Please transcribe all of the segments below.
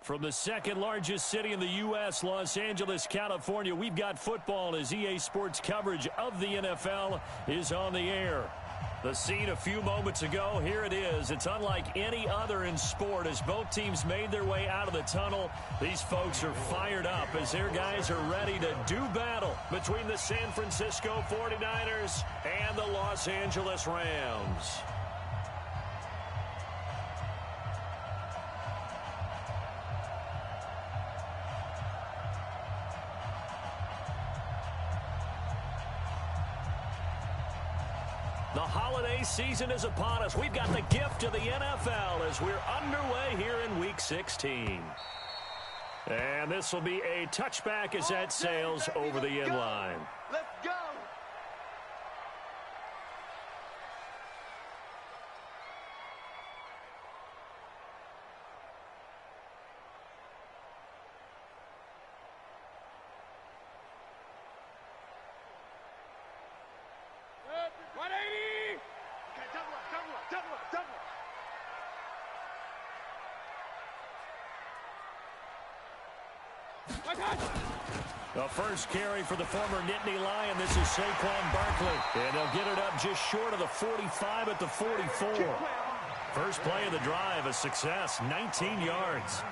From the second largest city in the U.S., Los Angeles, California, we've got football as EA Sports coverage of the NFL is on the air. The scene a few moments ago, here it is. It's unlike any other in sport as both teams made their way out of the tunnel. These folks are fired up as their guys are ready to do battle between the San Francisco 49ers and the Los Angeles Rams. The holiday season is upon us. We've got the gift of the NFL as we're underway here in Week 16. And this will be a touchback as that sails over the end line. Let's go! The first carry for the former Nittany Lion. This is Saquon Barkley. And they'll get it up just short of the 45 at the 44. First play of the drive, a success, 19 yards.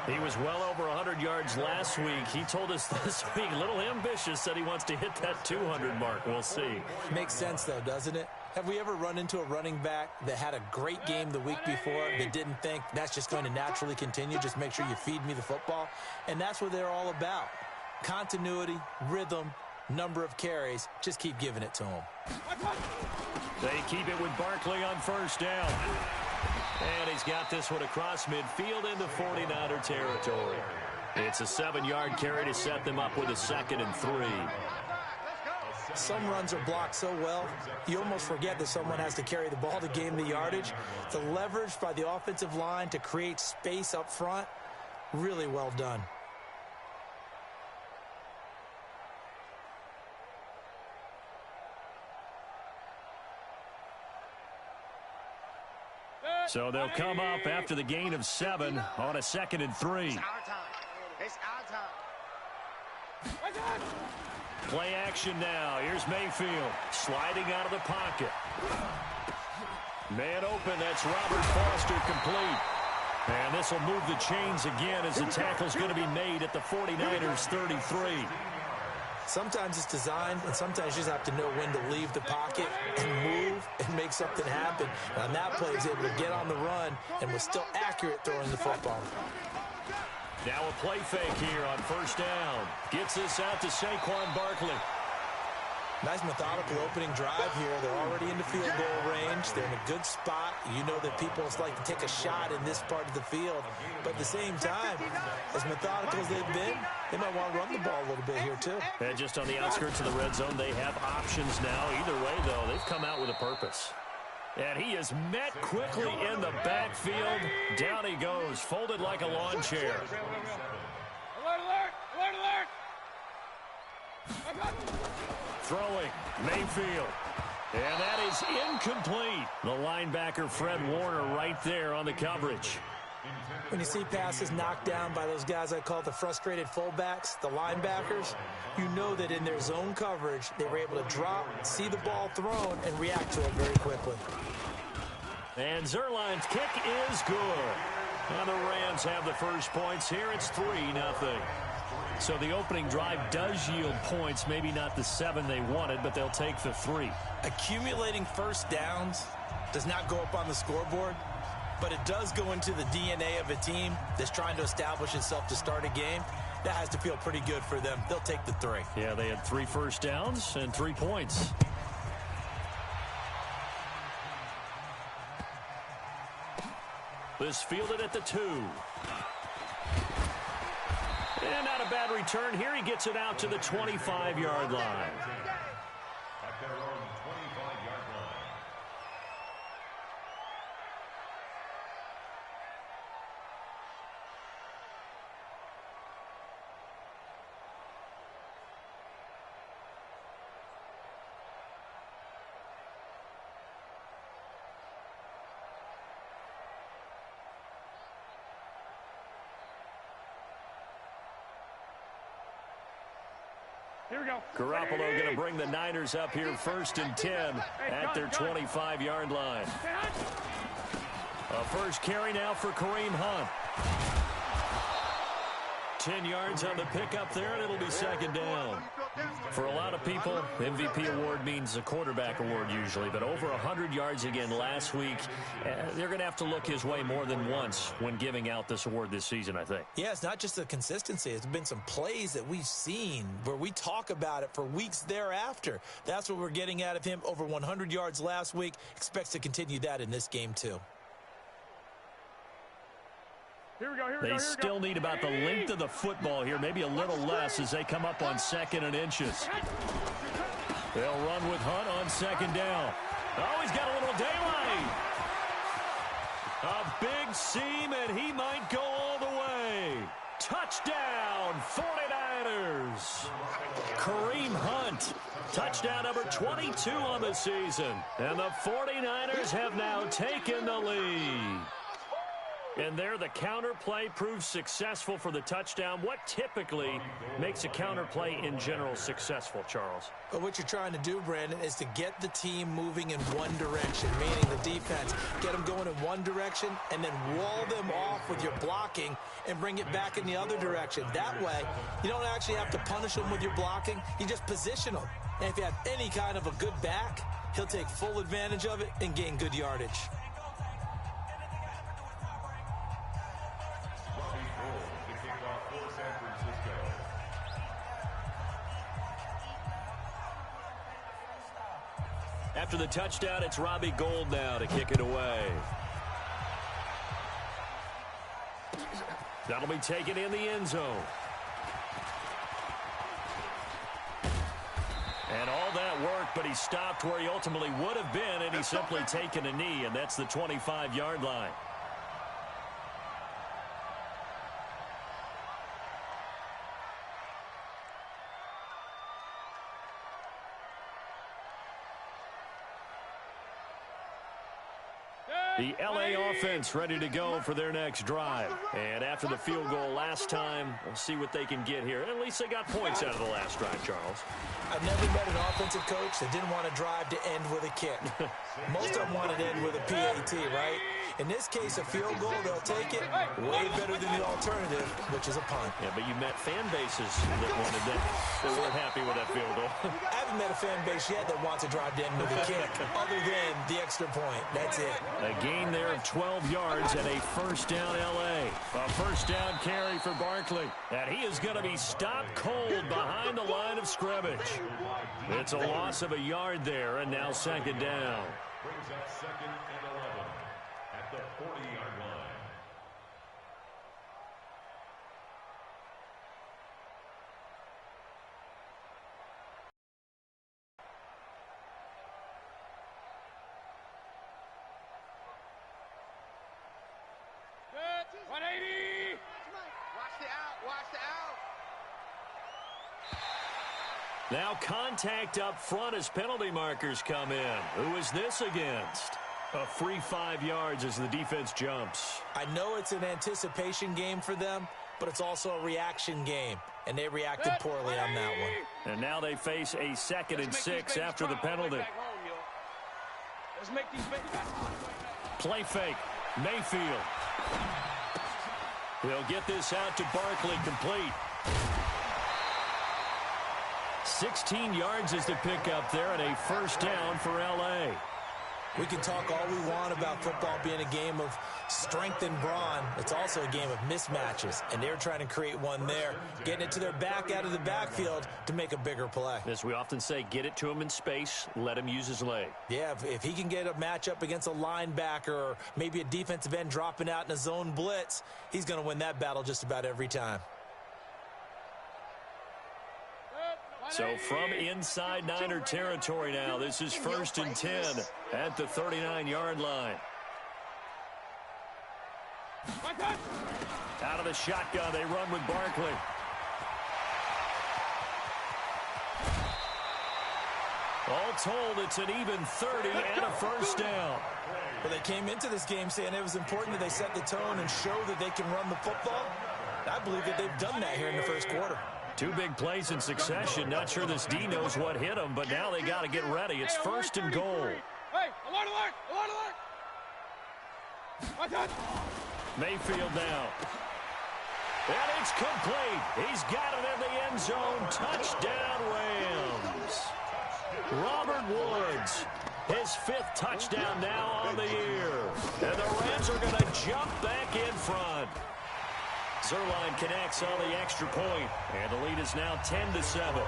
He was well over 100 yards last week. He told us this week, a little ambitious, said he wants to hit that 200 mark. We'll see. Makes sense, though, doesn't it? Have we ever run into a running back that had a great game the week before but didn't think that's just going to naturally continue? Just make sure you feed me the football. And that's what they're all about. Continuity, rhythm, number of carries. Just keep giving it to them. They keep it with Barkley on first down. And he's got this one across midfield into 49er territory. It's a 7-yard carry to set them up with a 2nd and 3. Some runs are blocked so well, you almost forget that someone has to carry the ball to gain the yardage. The leverage by the offensive line to create space up front, really well done. So they'll come up after the gain of 7 on a 2nd and 3. It's our time. It's our time. Play action now. Here's Mayfield sliding out of the pocket. Man open. That's Robert Foster complete. And this will move the chains again as the tackle's going to be made at the 49ers 33. Sometimes it's designed, and sometimes you just have to know when to leave the pocket and move and make something happen. And on that play, he's able to get on the run and was still accurate throwing the football. Now a play fake here on first down. Gets this out to Saquon Barkley. Nice methodical opening drive here. They're already into field goal range. They're in a good spot. You know that people like to take a shot in this part of the field. But at the same time, as methodical as they've been, they might want to run the ball a little bit here too. And just on the outskirts of the red zone, they have options now. Either way, though, they've come out with a purpose. And he is met quickly in the backfield. Down he goes, folded like a lawn chair. Alert, alert, alert, alert. Throwing, Mayfield. And that is incomplete. The linebacker, Fred Warner, right there on the coverage. When you see passes knocked down by those guys I call the frustrated fullbacks, the linebackers, you know that in their zone coverage, they were able to drop, see the ball thrown, and react to it very quickly. And Zuerlein's kick is good. And the Rams have the first points here. It's 3-0. So the opening drive does yield points, maybe not the 7 they wanted, but they'll take the 3. Accumulating first downs does not go up on the scoreboard, but it does go into the DNA of a team that's trying to establish itself to start a game. That has to feel pretty good for them. They'll take the 3. Yeah, they had 3 first downs and 3 points. This fielded at the 2. And not a bad return here. He gets it out to the 25-yard line. Here we go. Garoppolo going to bring the Niners up here 1st and 10 at their 25-yard line. A first carry now for Kareem Hunt. 10 yards on the pickup there, and it'll be 2nd down. For a lot of people, MVP award means a quarterback award usually, but over 100 yards again last week. They're going to have to look his way more than once when giving out this award this season, I think. Yeah, it's not just the consistency. It's been some plays that we've seen where we talk about it for weeks thereafter. That's what we're getting out of him. Over 100 yards last week. Expects to continue that in this game, too. Here we go, They still need about the length of the football here, maybe a little less as they come up on 2nd and inches. They'll run with Hunt on 2nd down. Oh, he's got a little daylight. A big seam, and he might go all the way. Touchdown, 49ers. Kareem Hunt, touchdown number 22 on the season. And the 49ers have now taken the lead. And there, the counter play proves successful for the touchdown. What typically makes a counter play in general successful, Charles? But what you're trying to do, Brandon, is to get the team moving in one direction, meaning the defense. Get them going in one direction and then wall them off with your blocking and bring it back in the other direction. That way, you don't actually have to punish them with your blocking. You just position them. And if you have any kind of a good back, he'll take full advantage of it and gain good yardage. After the touchdown, it's Robbie Gould now to kick it away. That'll be taken in the end zone. And all that work, but he stopped where he ultimately would have been, and he's simply taken a knee, and that's the 25-yard line. The L.A. offense ready to go for their next drive. And after the field goal last time, we'll see what they can get here. At least they got points out of the last drive, Charles. I've never met an offensive coach that didn't want to drive to end with a kick. Most of them wanted to end with a PAT, right? In this case, a field goal, they'll take it way better than the alternative, which is a punt. Yeah, but you met fan bases that wanted that, that weren't happy with that field goal. I haven't met a fan base yet that wants to drive to end with a kick, other than the extra point. That's it. A gain there of 12 yards and a first down L.A. A first down carry for Barkley. And he is going to be stopped cold behind the line of scrimmage. It's a loss of a yard there, and now 2nd down. Brings up 2nd and 11 at the 40-yard line. Good. 180. Watch the out. Watch the out. Now contact up front as penalty markers come in. Who is this against? A free 5 yards as the defense jumps. I know it's an anticipation game for them, but it's also a reaction game, and they reacted poorly on that one. And now they face a 2nd and 6 after the penalty. Let's make these babies back home. Play fake. Mayfield. He'll get this out to Barkley, complete. 16 yards is the pickup there, and a first down for L.A. We can talk all we want about football being a game of strength and brawn. It's also a game of mismatches, and they're trying to create one there, getting it to their back out of the backfield to make a bigger play. As we often say, get it to him in space, let him use his leg. Yeah, if he can get a matchup against a linebacker or maybe a defensive end dropping out in a zone blitz, he's going to win that battle just about every time. So from inside Niner territory now, this is 1st and 10 at the 39-yard line. Out of the shotgun, they run with Barkley. All told, it's an even 30 and a first down. Well, they came into this game saying it was important that they set the tone and show that they can run the football. I believe that they've done that here in the first quarter. Two big plays in succession. Not sure this D knows what hit him, but now they got to get ready. It's first and goal. Hey, alert, alert, alert, alert. Watch out. Mayfield now. And it's complete. He's got it in the end zone. Touchdown, Rams. Robert Woods, his 5th touchdown now on the year. And the Rams are going to jump back in front. Zuerlein connects on the extra point, and the lead is now 10-7.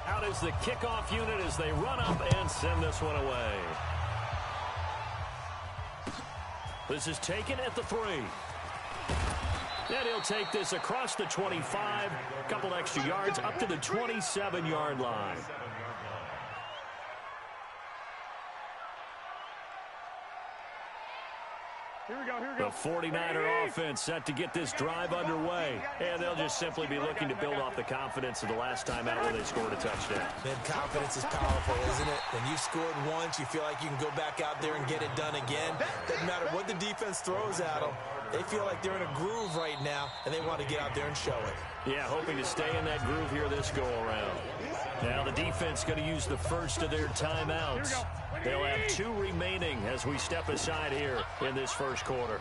Out is the kickoff unit as they run up and send this one away. This is taken at the 3. And he'll take this across the 25, a couple extra yards up to the 27-yard line. Here we go, here we go. The 49er offense set to get this drive underway. And they'll just simply be looking to build off the confidence of the last time out when they scored a touchdown. Man, confidence is powerful, isn't it? When you've scored once, you feel like you can go back out there and get it done again. Doesn't matter what the defense throws at them. They feel like they're in a groove right now, and they want to get out there and show it. Yeah, hoping to stay in that groove here this go-around. Now the defense going to use the first of their timeouts. They'll have 2 remaining as we step aside here in this first quarter.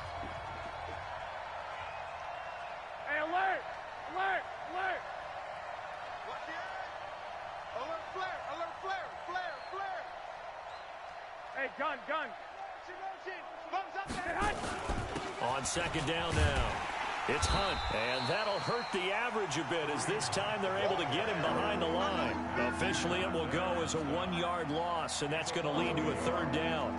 Hey, alert! Alert! Alert! Watch it. Alert flare, alert flare, flare, flare. Hey, gun, gun. Motion, thumbs up Hey, there. Hunt! On second down now, it's Hunt, and that'll hurt the average a bit as this time they're able to get him behind the line. Officially, it will go as a 1-yard loss, and that's going to lead to a 3rd down.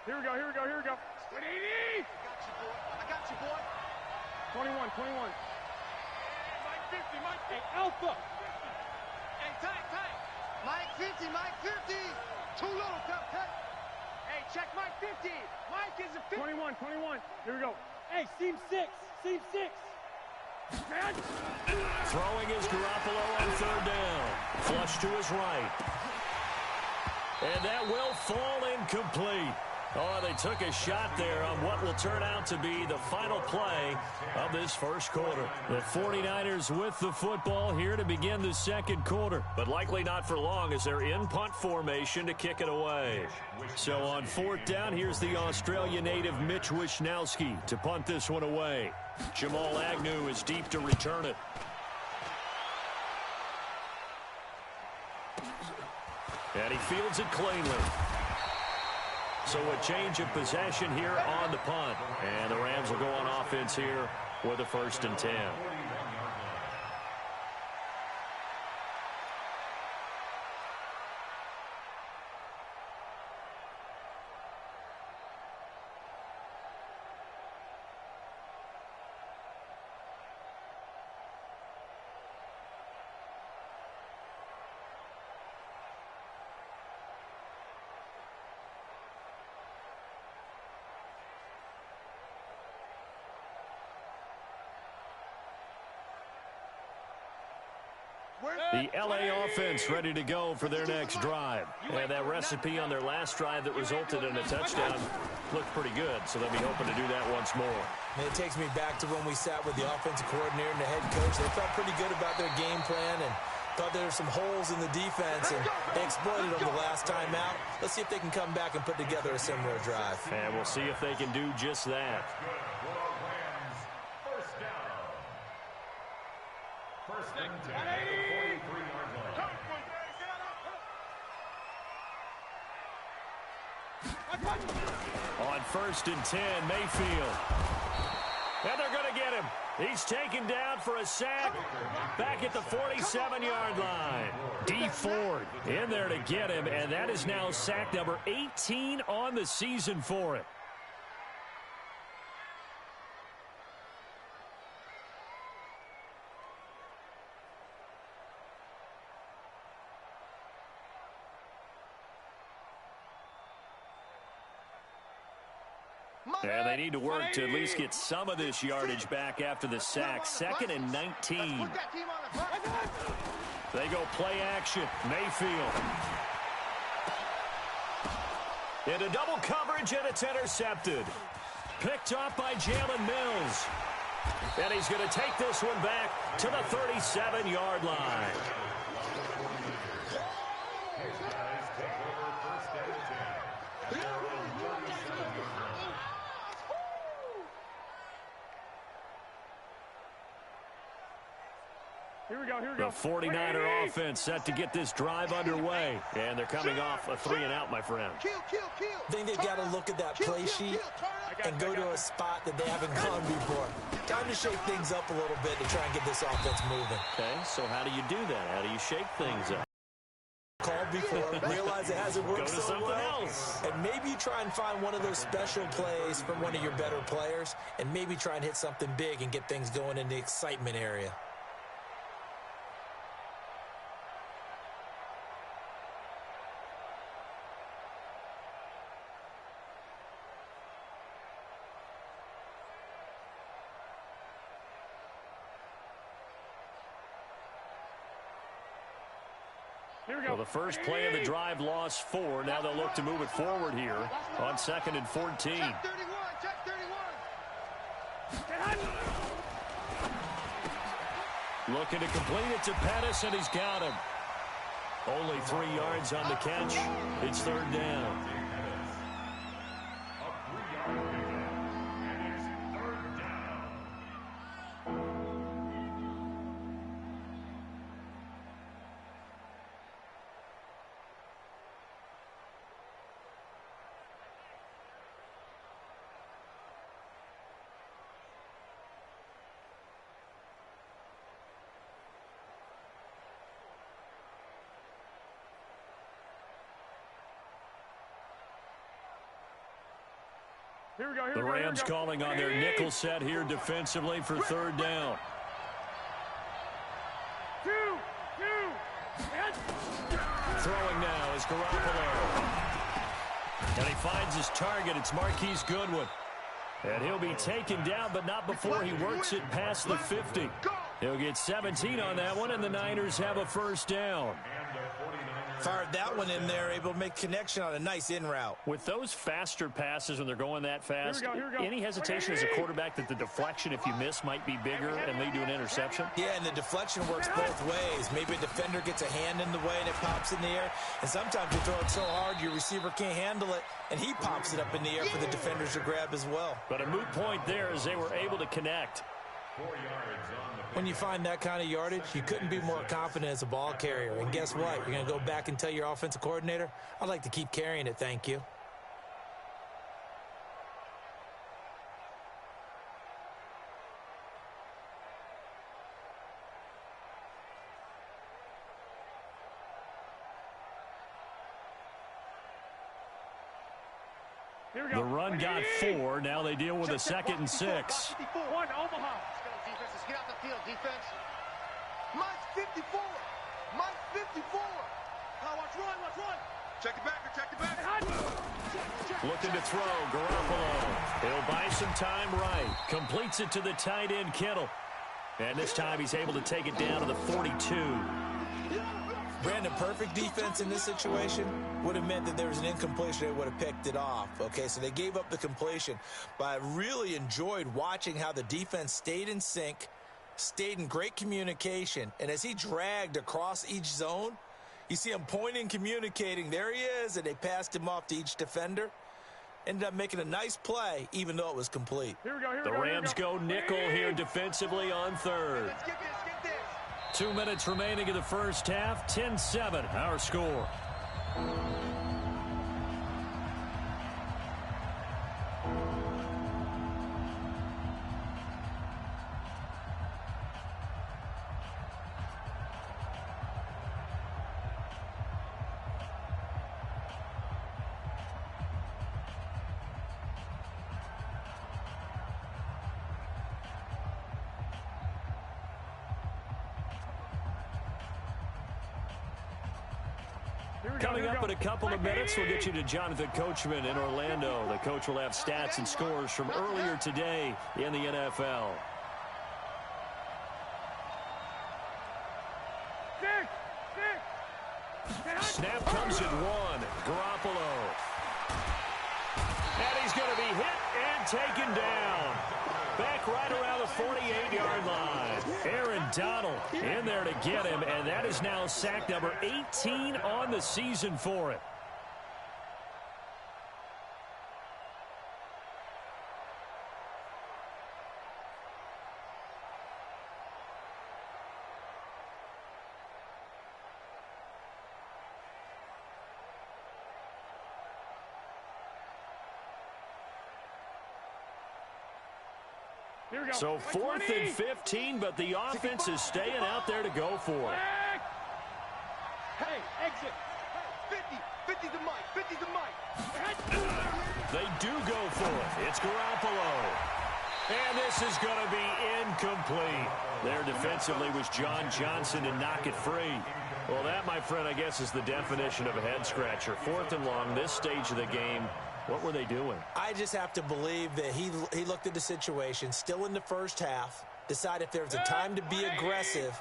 Here we go, here we go, here we go. 180! I got you, boy. 21, 21. Mike 50, Mike 50. Hey, Alpha! Hey, tight, tight. Mike 50, Mike 50. Too low, tough cut. Hey, check Mike 50. Mike is a 50. 21, 21. Here we go. Hey, seam 6. Seam 6. Man. Throwing is Garoppolo on 3rd down. Flush to his right. And that will fall incomplete. Oh, they took a shot there on what will turn out to be the final play of this first quarter. The 49ers with the football here to begin the second quarter, but likely not for long as they're in punt formation to kick it away. So on 4th down, here's the Australia native Mitch Wishnowsky to punt this one away. Jamal Agnew is deep to return it. And he fields it cleanly. So a change of possession here on the punt. And the Rams will go on offense here with a 1st and 10. The L.A. offense ready to go for their next drive. And that recipe on their last drive that resulted in a touchdown looked pretty good, so they'll be hoping to do that once more. And it takes me back to when we sat with the offensive coordinator and the head coach. They felt pretty good about their game plan and thought there were some holes in the defense, and they exploited them the last time out. Let's see if they can come back and put together a similar drive. And we'll see if they can do just that. First and 10 at the 43-yard line. On 1st and 10, Mayfield. And they're going to get him. He's taken down for a sack back at the 47-yard line. Dee Ford in there to get him, and that is now sack number 18 on the season for it. And they need to work to at least get some of this yardage back after the sack. 2nd and 19. They go play action. Mayfield. Into double coverage, and it's intercepted. Picked off by Jalen Mills. And he's going to take this one back to the 37-yard line. Here we go. The 49er offense set to get this drive underway. And they're coming off a 3-and-out, my friend. I think they've got to look at that play sheet and go to a spot that they haven't gone before. Time to shake things up a little bit to try and get this offense moving. Okay, so how do you do that? How do you shake things up? Called before, realize it hasn't worked Go to so something well. else. And maybe you try and find one of those special plays from one of your better players, and maybe try and hit something big and get things going in the excitement area. Well, the first play of the drive lost 4. Now they'll look to move it forward here on 2nd and 14. Check 31. Looking to complete it to Pettis, and he's got him. Only 3 yards on the catch. It's 3rd down. The Rams calling on their nickel set here defensively for 3rd down. Throwing now is Garoppolo. And he finds his target. It's Marquise Goodwin. And he'll be taken down, but not before he works it past the 50. He'll get 17 on that one, and the Niners have a 1st down. Fired that one in there, able to make connection on a nice in route. With those faster passes when they're going that fast, Here we go. any hesitation as a quarterback that the deflection, if you miss, might be bigger and lead to an interception? Yeah, and the deflection works both ways. Maybe a defender gets a hand in the way and it pops in the air. And sometimes you throw it so hard your receiver can't handle it, and he pops it up in the air for the defenders to grab as well. But a moot point there as they were able to connect. 4 yards on the When you find that kind of yardage, you couldn't be more confident as a ball carrier. And guess what? You're going to go back and tell your offensive coordinator, I'd like to keep carrying it, thank you. The run got 4. Now they deal with a 2nd and 6. 1, Omaha. Let's go, defense. Let's get out the field, defense. Mike's 54. Mike's 54. Now watch run. Check it back. Looking to throw, Garoppolo. He'll buy some time right. Completes it to the tight end, Kittle. And this time he's able to take it down to the 42. Brandon, perfect defense in this situation would have meant that there was an incompletion. They would have picked it off. Okay, so they gave up the completion. But I really enjoyed watching how the defense stayed in sync, stayed in great communication. And as he dragged across each zone, you see him pointing, communicating. There he is, and they passed him off to each defender. Ended up making a nice play, even though it was complete. The Rams go nickel here defensively on 3rd. Let's get this. 2 minutes remaining in the first half. 10-7, our score. Coming up in a couple of minutes, we'll get you to Jonathan Coachman in Orlando. The coach will have stats and scores from earlier today in the NFL. Snap comes at one. Garoppolo. And he's going to be hit and taken down. Back right around the 48-yard line. Aaron Donald in there to get him, and that is now sack number 18 on the season for it. So 4th and 15, but the offense is staying out there to go for it. Hey, exit. 50 to Mike, 50 to Mike. They do go for it. It's Garoppolo. And this is going to be incomplete. There defensively was John Johnson to knock it free. Well, that, my friend, I guess is the definition of a head-scratcher. 4th and long, this stage of the game. What were they doing? I just have to believe that he looked at the situation, still in the first half, decided if there was a time to be aggressive,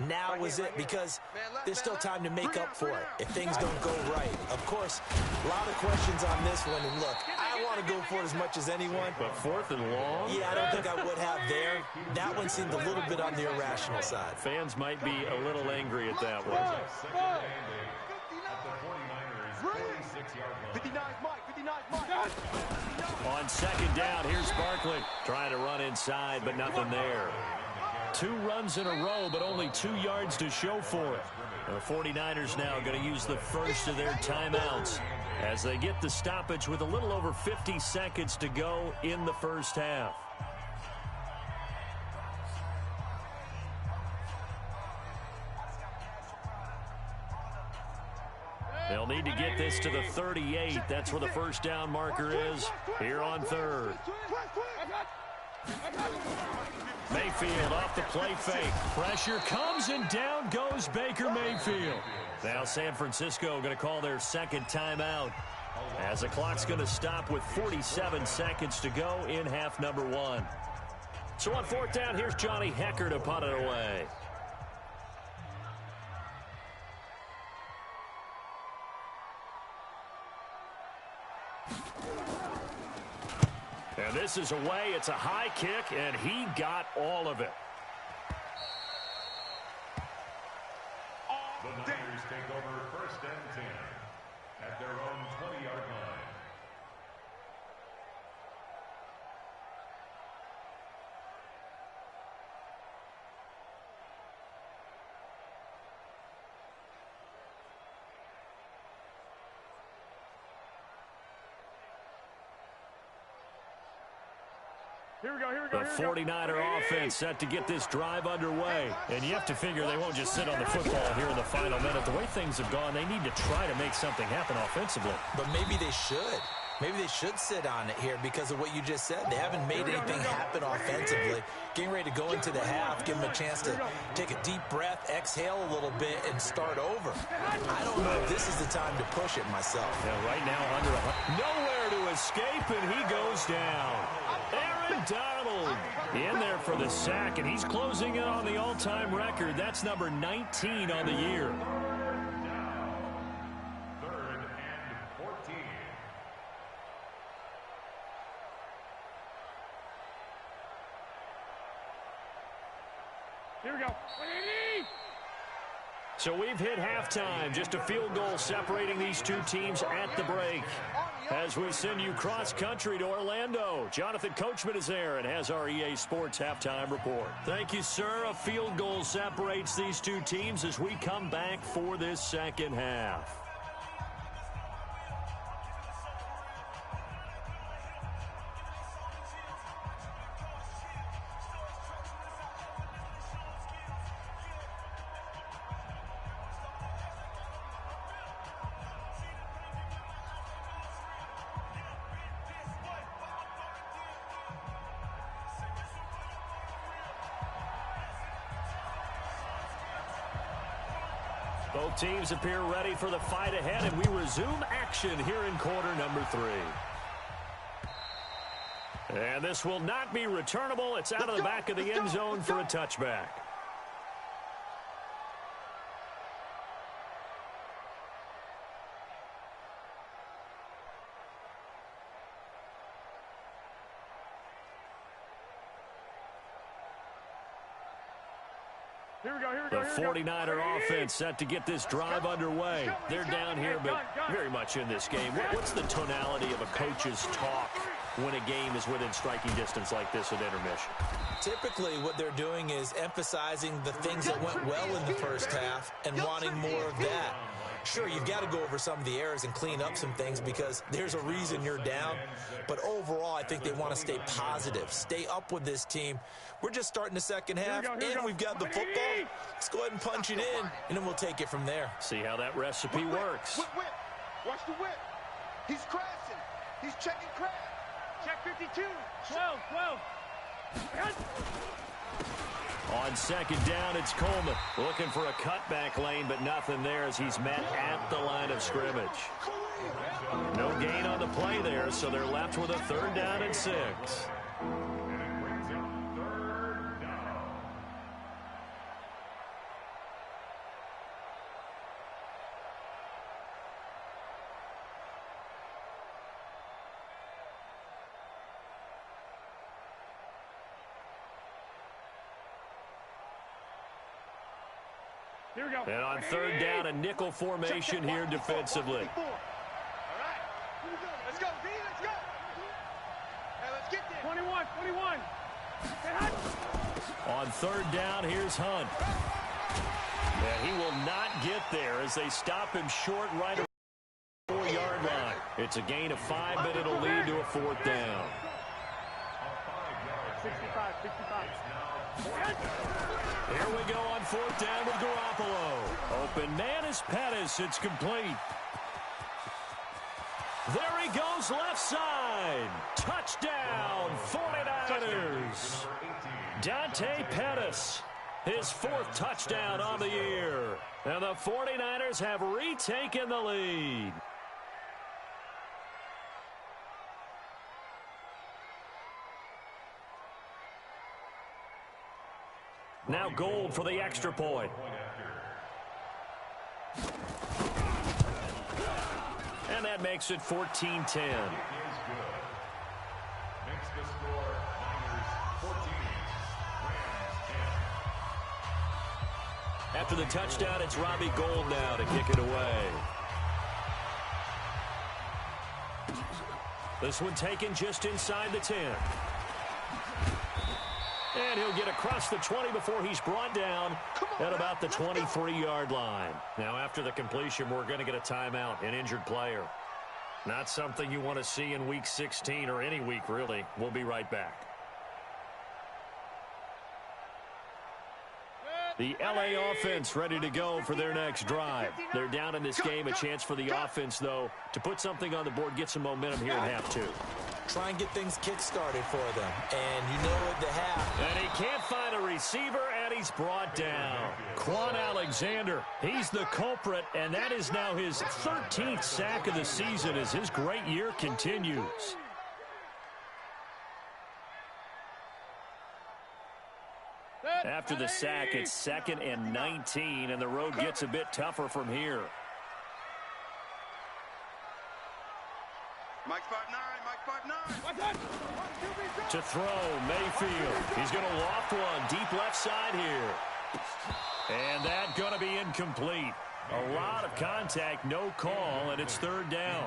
now was it, because there's still time to make up for it if things don't go right. Of course, a lot of questions on this one, and look, I want to go for it as much as anyone. But 4th and long? Yeah, I don't think I would have there. That one seemed a little bit on the irrational side. Fans might be a little angry at that one. 59 Mike, 59 Mike. On second down, here's Barkley trying to run inside, but nothing there. 2 runs in a row, but only 2 yards to show for it. The 49ers now going to use the first of their timeouts as they get the stoppage with a little over 50 seconds to go in the first half. They'll need to get this to the 38. That's where the first down marker is here on 3rd. Mayfield off the play fake. Pressure comes and down goes Baker Mayfield. Now San Francisco going to call their second timeout as the clock's going to stop with 47 seconds to go in half number 1. So on 4th down, here's Johnny Hekker to punt it away. And this is away. It's a high kick, and he got all of it. The Niners take over 1st and 10 at their own 20-yard line. The 49er offense set to get this drive underway. And you have to figure they won't just sit on the football here in the final minute. The way things have gone, they need to try to make something happen offensively. But maybe they should. Maybe they should sit on it here because of what you just said. They haven't made anything happen offensively. Getting ready to go into the half, give them a chance to take a deep breath, exhale a little bit, and start over. I don't know if this is the time to push it myself. Yeah, right now, under nowhere to escape, and he goes down. Aaron Donald in there for the sack, and he's closing in on the all-time record. That's number 19 on the year. Now, 3rd and 14. Here we go. So we've hit halftime. Just a field goal separating these two teams at the break. As we send you cross-country to Orlando, Jonathan Coachman is there and has our EA Sports halftime report. Thank you, sir. A field goal separates these two teams as we come back for this second half. Both teams appear ready for the fight ahead, and we resume action here in quarter number 3. And this will not be returnable. It's out of the back of the end zone for a touchback. The 49er offense set to get this drive underway. They're down here, but very much in this game. What's the tonality of a coach's talk when a game is within striking distance like this at intermission? Typically, what they're doing is emphasizing the things that went well in the first half and wanting more of that. Sure, you've got to go over some of the errors and clean up some things because there's a reason you're down. But overall, I think they want to stay positive, stay up with this team. We're just starting the second half, and we've got the football. Let's go ahead and punch it in, and then we'll take it from there. See how that recipe works. Whip. Watch the whip. He's crashing. He's checking crash. Check 52. 12. On second down, it's Coleman looking for a cutback lane, but nothing there as he's met at the line of scrimmage. No gain on the play there, so they're left with a 3rd down and 6. Here we go. And on 3rd down, a nickel formation here defensively. All right. Let's go, D. Let's go. Hey, let's get there. 21. On 3rd down, here's Hunt. And he will not get there as they stop him short right around the 4-yard line. It's a gain of 5, but it'll lead to a 4th down. 65. Here we go on 4th down with Garoppolo. Open man is Pettis. It's complete. There he goes left side. Touchdown, 49ers. Dante Pettis, his 4th touchdown on the year. And the 49ers have retaken the lead. Now Gold for the extra point. And that makes it 14-10. After the touchdown, it's Robbie Gould now to kick it away. This one taken just inside the 10. And he'll get across the 20 before he's brought down at about the 23-yard line. Now, after the completion, we're going to get a timeout, an injured player. Not something you want to see in Week 16 or any week, really. We'll be right back. The LA offense ready to go for their next drive. They're down in this game. A chance for the offense, though, to put something on the board, get some momentum here in half 2. Try and get things kick-started for them. And you know at the half. And he can't find a receiver, and he's brought down. Quan Alexander, he's the culprit, and that is now his 13th sack of the season as his great year continues. After the sack, it's 2nd and 19, and the road gets a bit tougher from here. Mike's 5'9", To throw, Mayfield. He's going to loft one deep left side here. And that going to be incomplete. A lot of contact, no call, and it's 3rd down.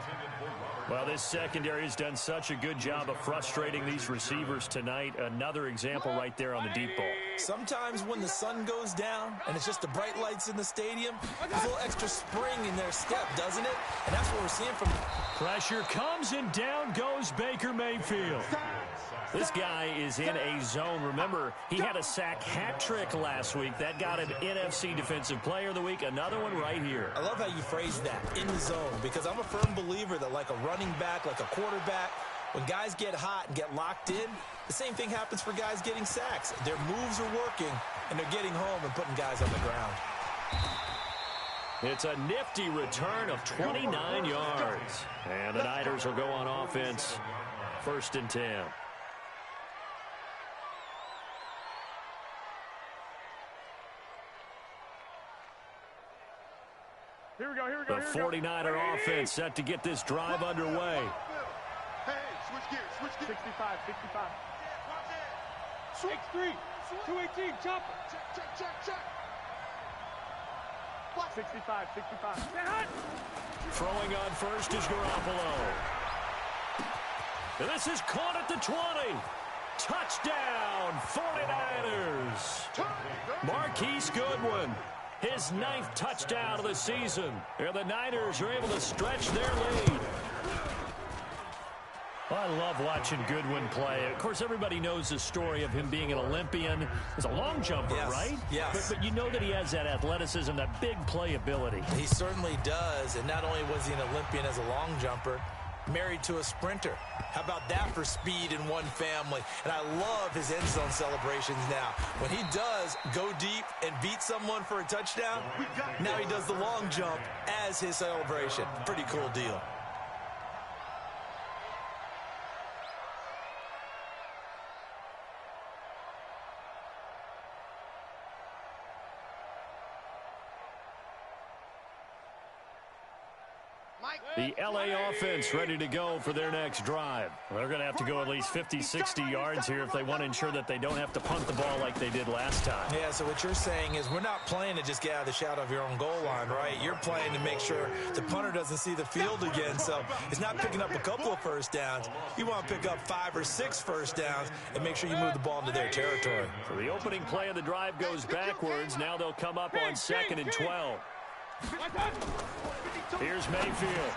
Well, this secondary has done such a good job of frustrating these receivers tonight. Another example right there on the deep ball. Sometimes when the sun goes down and it's just the bright lights in the stadium, there's a little extra spring in their step, doesn't it? And that's what we're seeing from them. Pressure comes, and down goes Baker Mayfield. This guy is in a zone. Remember, he had a sack hat trick last week. That got him NFC Defensive Player of the Week. Another one right here. I love how you phrase that, in the zone, because I'm a firm believer that like a running back, like a quarterback, when guys get hot and get locked in, the same thing happens for guys getting sacks. Their moves are working, and they're getting home and putting guys on the ground. It's a nifty return of 29 yards. And the Niners will go on offense. 1st and 10. Here we go, here we go, The 49er offense set to get this drive underway. Hey, switch gears, switch gears. 65, 65. X3, 218, chopper. Check. 65, 65. Stay hot. Throwing on first is Garoppolo. And this is caught at the 20. Touchdown, 49ers. Marquise Goodwin, his 9th touchdown of the season. And the Niners are able to stretch their lead. I love watching Goodwin play. Of course, everybody knows the story of him being an Olympian. He's a long jumper, Yes, right? yes. But you know that he has that athleticism, that big playability. He certainly does, and not only was he an Olympian as a long jumper, married to a sprinter. How about that for speed in one family? And I love his end zone celebrations now. When he does go deep and beat someone for a touchdown, now he does the long jump as his celebration. Pretty cool deal. The L.A. offense ready to go for their next drive. They're going to have to go at least 50, 60 yards here if they want to ensure that they don't have to punt the ball like they did last time. Yeah, so what you're saying is we're not playing to just get out of the shadow of your own goal line, right? You're playing to make sure the punter doesn't see the field again. So it's not picking up a couple of first downs. You want to pick up 5 or 6 first downs and make sure you move the ball into their territory. So the opening play of the drive goes backwards. Now they'll come up on 2nd and 12. Here's Mayfield.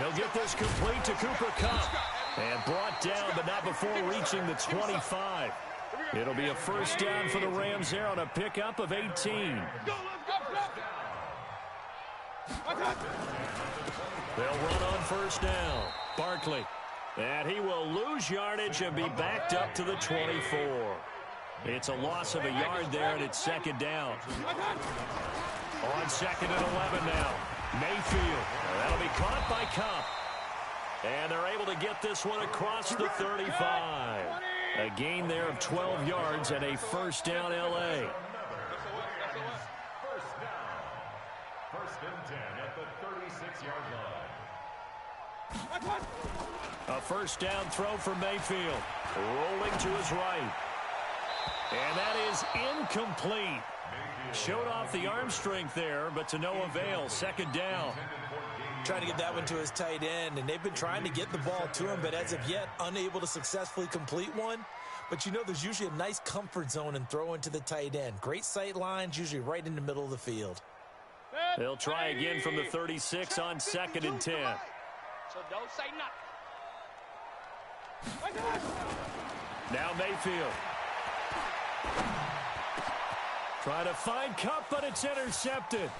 He'll get this complete to Cooper Kupp. And brought down, but not before reaching the 25. It'll be a first down for the Rams there on a pickup of 18. They'll run on first down. Barkley. And he will lose yardage and be backed up to the 24. It's a loss of a yard there, and it's 2nd down. On 2nd and 11 now. Mayfield. That'll be caught by Kupp. And they're able to get this one across the 35. A gain there of 12 yards and a first down L.A. First and 10 at the 36-yard line. A first down throw for Mayfield. Rolling to his right. And that is incomplete. Showed off the arm strength there, but to no avail. 2nd down. Trying to get that one to his tight end, and they've been trying to get the ball to him, but as of yet, unable to successfully complete one. But you know there's usually a nice comfort zone in throwing to the tight end. Great sight lines, usually right in the middle of the field. They'll try again from the 36 on 2nd and 10. So don't say nothing. Now Mayfield. Try to find Kupp, but it's intercepted.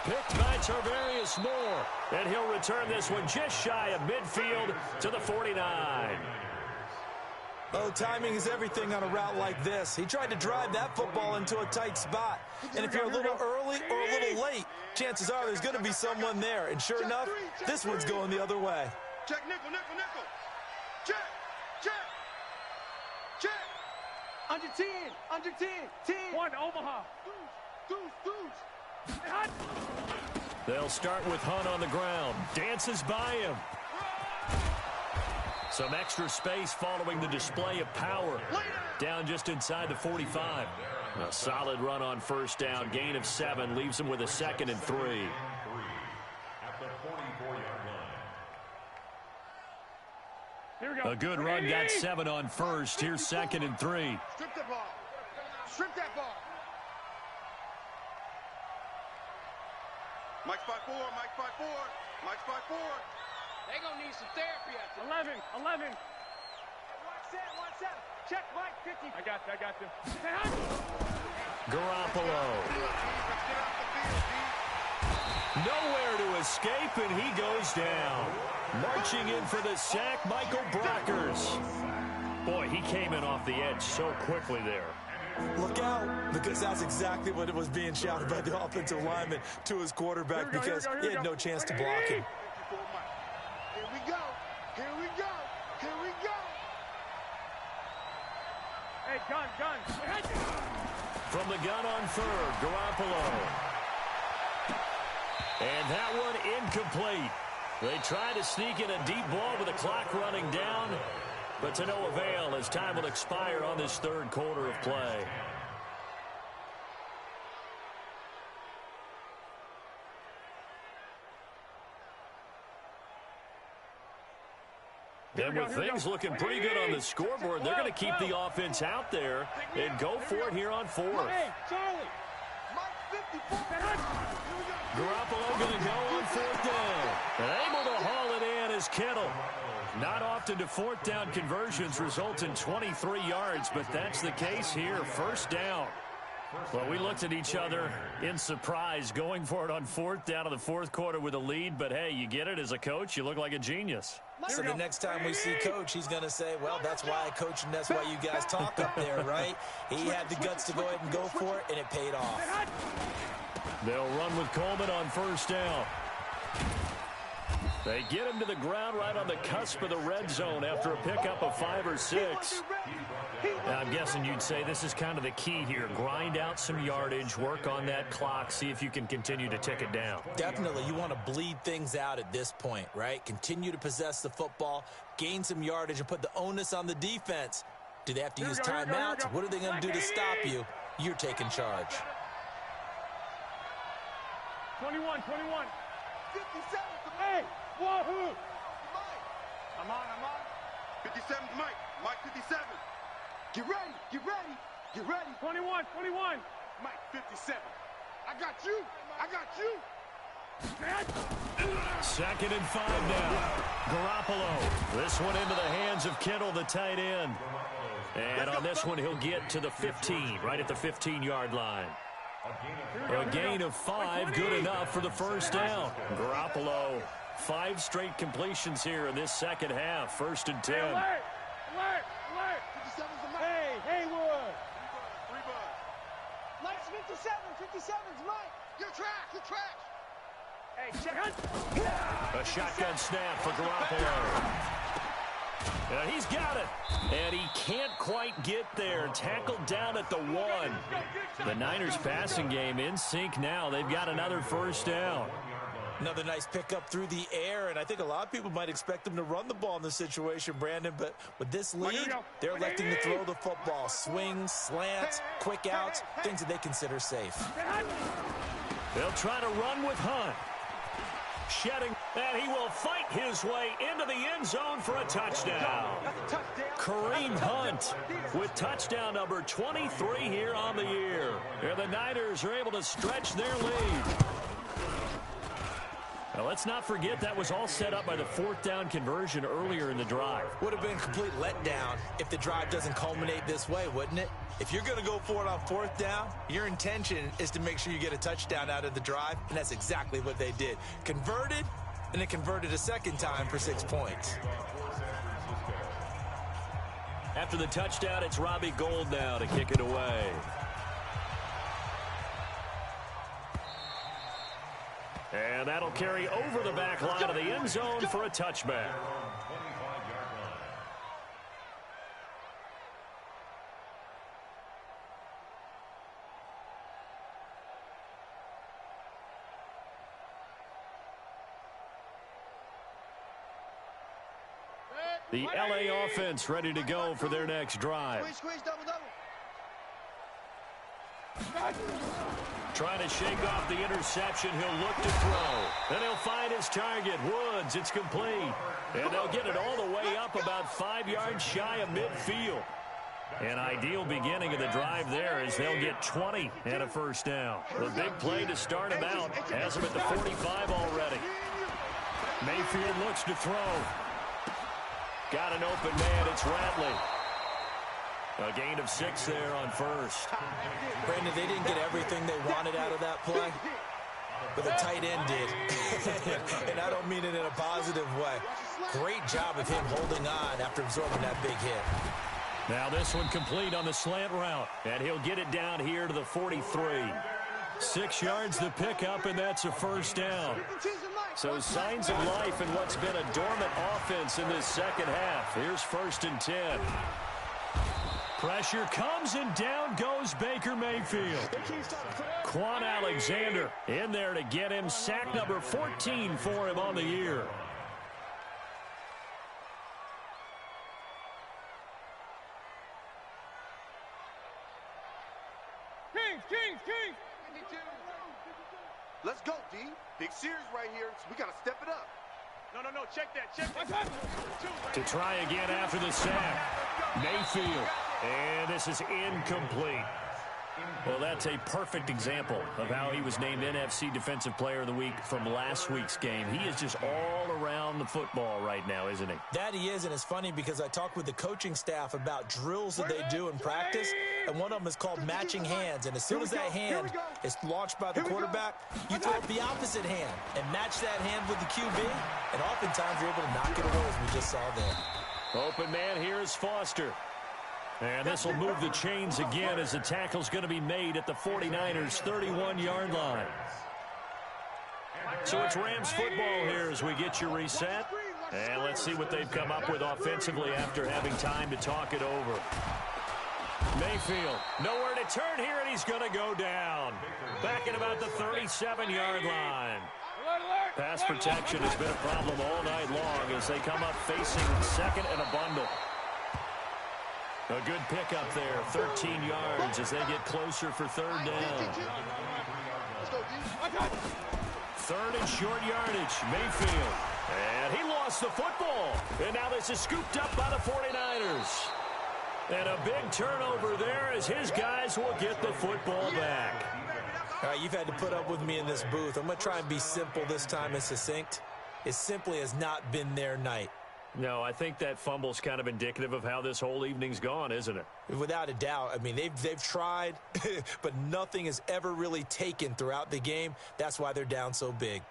Picked by Tarvarius Moore. And he'll return this one just shy of midfield to the 49. Oh, timing is everything on a route like this. He tried to drive that football into a tight spot. And if you're a little early or a little late, chances are there's going to be someone there. And sure enough, this one's going the other way. Check nickel. Check. Under 10. 10. 1, Omaha. Deuce. They'll start with Hunt on the ground. Dances by him. Some extra space following the display of power. Down just inside the 45. A solid run on first down. Gain of 7 leaves him with a 2nd and 3. At the 44-yard line. Here we go. A good run got 7 on first. Here's 2nd and 3. Strip that ball. Mike spot 4. They gonna need some therapy after 11. Watch that. Check Mike 50. I got you. Garoppolo. Nowhere to escape, and he goes down. Marching in for the sack, Michael Brockers. Boy, he came in off the edge so quickly there. Look out, because that's exactly what it was being shouted by the offensive lineman to his quarterback because he had no chance to block him. Here we go. Here we go. Here we go. Hey, gun. From the gun on third, Garoppolo. And that one incomplete. They tried to sneak in a deep ball with the clock running down, but to no avail as time will expire on this third quarter of play. And with things looking pretty good on the scoreboard, they're going to keep the offense out there and go for it here on fourth. Hey, Charlie. Garoppolo going to go on fourth down. And able to haul it in is Kittle. Not often do fourth down conversions result in 23 yards, but that's the case here. First down. Well, we looked at each other in surprise going for it on fourth down in the fourth quarter with a lead, but hey, you get it as a coach, you look like a genius. So the next time we see Coach, he's going to say, well, that's why I coach and that's why you guys talk up there, right? He had the guts to go ahead and go for it, and it paid off. They'll run with Coleman on first down. They get him to the ground right on the cusp of the red zone after a pickup of 5 or 6. Now, I'm guessing you'd say this is kind of the key here. Grind out some yardage, work on that clock, see if you can continue to tick it down. Definitely. You want to bleed things out at this point, right? Continue to possess the football, gain some yardage, and put the onus on the defense. Do they have to use timeouts? What are they going to do to stop you? You're taking charge. 21. 57. Hey, wahoo! I'm on. 57, Mike. Mike 57. Get ready. 21. Mike 57. I got you. Second and 5 now. Garoppolo. This one into the hands of Kittle, the tight end. And on this one, he'll get to the 15, right at the 15-yard line. A gain of 5, good enough for the first down. Garoppolo, 5 straight completions here in this second half. First and 10. Alert! Hey, Haywood! Mike's 57. 57's Mike. You're trash. Hey, check. A shotgun snap for Garoppolo. And he's got it. And he can't quite get there. Tackled down at the 1. The Niners passing game in sync now. They've got another first down. Another nice pickup through the air, and I think a lot of people might expect them to run the ball in this situation, Brandon, but with this lead, they're electing to throw the football. Swings, slants, quick outs, things that they consider safe. They'll try to run with Hunt. Shedding, and he will fight his way into the end zone for a touchdown. Kareem Hunt with touchdown number 23 here on the year. And the Niners are able to stretch their lead. Now, let's not forget that was all set up by the fourth down conversion earlier in the drive. Would have been a complete letdown if the drive doesn't culminate this way, wouldn't it? If you're going to go for it on fourth down, your intention is to make sure you get a touchdown out of the drive, and that's exactly what they did. Converted, and it converted a second time for 6 points. After the touchdown, it's Robbie Gould now to kick it away. And that'll carry over the back line of the end zone for a touchback. The LA offense ready to go for their next drive. Squeeze, double. Trying to shake off the interception. He'll look to throw. Then he'll find his target. Woods, it's complete. And they'll get it all the way up about 5 yards shy of midfield. An ideal beginning of the drive there as they'll get 20 and a first down. The big play to start him out has him at the 45 already. Mayfield looks to throw. Got an open man. It's Ratley. A gain of 6 there on first. Brandon, they didn't get everything they wanted out of that play, but the tight end did. And I don't mean it in a positive way. Great job of him holding on after absorbing that big hit. Now this one complete on the slant route, and he'll get it down here to the 43. 6 yards to pick up, and that's a first down. So signs of life in what's been a dormant offense in this second half. Here's 1st and 10. Pressure comes, and down goes Baker Mayfield. Quan Alexander in there to get him. Sack number 14 for him on the year. Kings! Let's go, D. Big series right here, so we got to step it up. No, check that. To try again after the sack. Mayfield. And this is incomplete. Well, that's a perfect example of how he was named NFC Defensive Player of the Week from last week's game. He is just all around the football right now, isn't he? That he is, and it's funny because I talked with the coaching staff about drills that they do in practice, and one of them is called matching hands. And as soon as that hand is launched by the quarterback, you throw up the opposite hand and match that hand with the QB, and oftentimes you're able to knock it away, as we just saw there. Open man here is Foster. And this will move the chains again as the tackle's going to be made at the 49ers' 31-yard line. So it's Rams football here as we get you reset. And let's see what they've come up with offensively after having time to talk it over. Mayfield, nowhere to turn here, and he's going to go down. Back at about the 37-yard line. Pass protection has been a problem all night long as they come up facing second and a bundle. A good pickup there, 13 yards as they get closer for 3rd down. 3rd and short yardage, Mayfield. And he lost the football. And now this is scooped up by the 49ers. And a big turnover there as his guys will get the football back. All right, you've had to put up with me in this booth. I'm going to try and be simple this time and succinct. It simply has not been their night. No, I think that fumble's kind of indicative of how this whole evening's gone, isn't it? Without a doubt. I mean, they've tried, but nothing has ever really taken throughout the game. That's why they're down so big.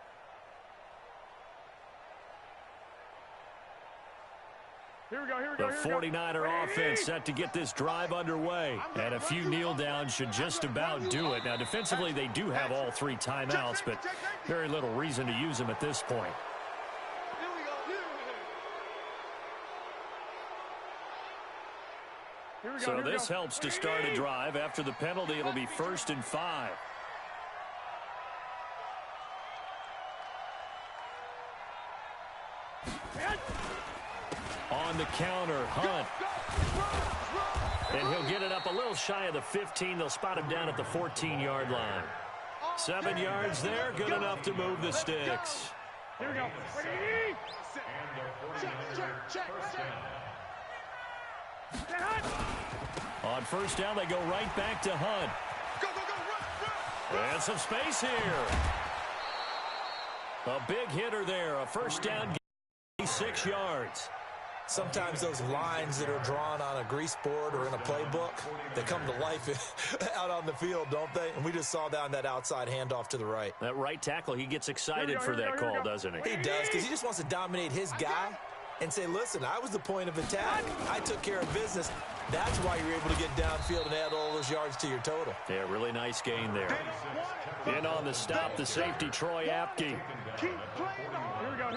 Here we go. The 49er offense set to get this drive underway. And a few kneel downs should just about do it. Now, defensively, they do have all 3 timeouts, but very little reason to use them at this point. So this helps to start a drive. After the penalty, it'll be 1st and 5. On the counter, Hunt. And he'll get it up a little shy of the 15. They'll spot him down at the 14-yard line. 7 yards there, good enough to move the sticks. Here we go. Check. On 1st down, they go right back to Hunt. Go, run. And some space here. A big hitter there. A 1st down, 6 yards. Sometimes those lines that are drawn on a grease board or in a playbook, they come to life out on the field, don't they? And we just saw down that outside handoff to the right. That right tackle, he gets excited for that call, doesn't he? He does, because he just wants to dominate his guy and say, listen, I was the point of attack. I took care of business. That's why you're able to get downfield and add all those yards to your total. Yeah, really nice gain there. In on the stop, the safety, Troy Apke. Here we go.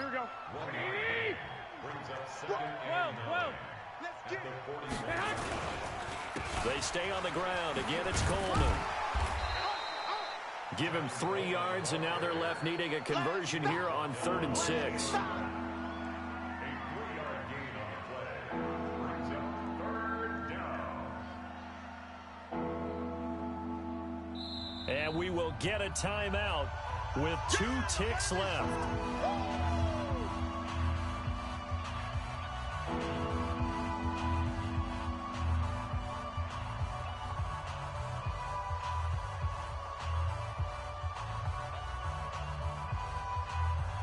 12. Let's get it. They stay on the ground. Again, it's Coleman. Give him 3 yards, and now they're left needing a conversion here on 3rd and 6. And we will get a timeout with 2 ticks left.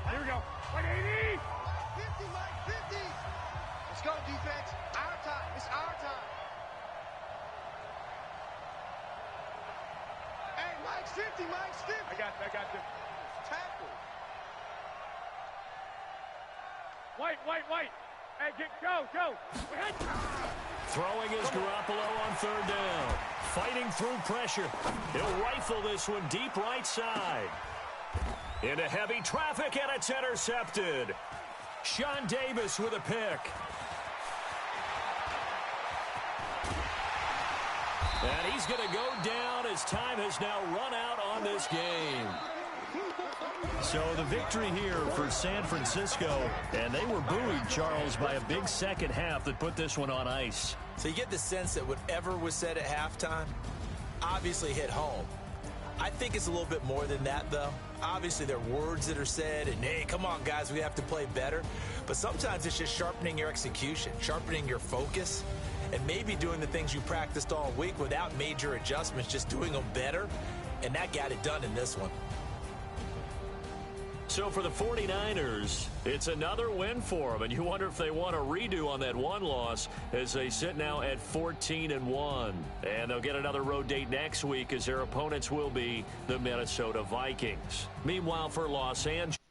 Here we go. 180. 50, Mike, 50. Let's go, defense. Our time. It's our time. Hey, Mike's 50, Mike's 50. I got you. Tackle. White. Hey, go. Throwing is Garoppolo on third down. Fighting through pressure. He'll rifle this one deep right side. Into heavy traffic, and it's intercepted. Sean Davis with a pick. And he's going to go down as time has now run out on this game. So the victory here for San Francisco, and they were buoyed, Charles, by a big second half that put this one on ice. So you get the sense that whatever was said at halftime obviously hit home. I think it's a little bit more than that, though. Obviously, there are words that are said, and, hey, come on, guys, we have to play better. But sometimes it's just sharpening your execution, sharpening your focus, and maybe doing the things you practiced all week without major adjustments, just doing them better. And that got it done in this one. So for the 49ers, it's another win for them, and you wonder if they want a redo on that one loss as they sit now at 14-1. And they'll get another road date next week as their opponents will be the Minnesota Vikings. Meanwhile, for Los Angeles.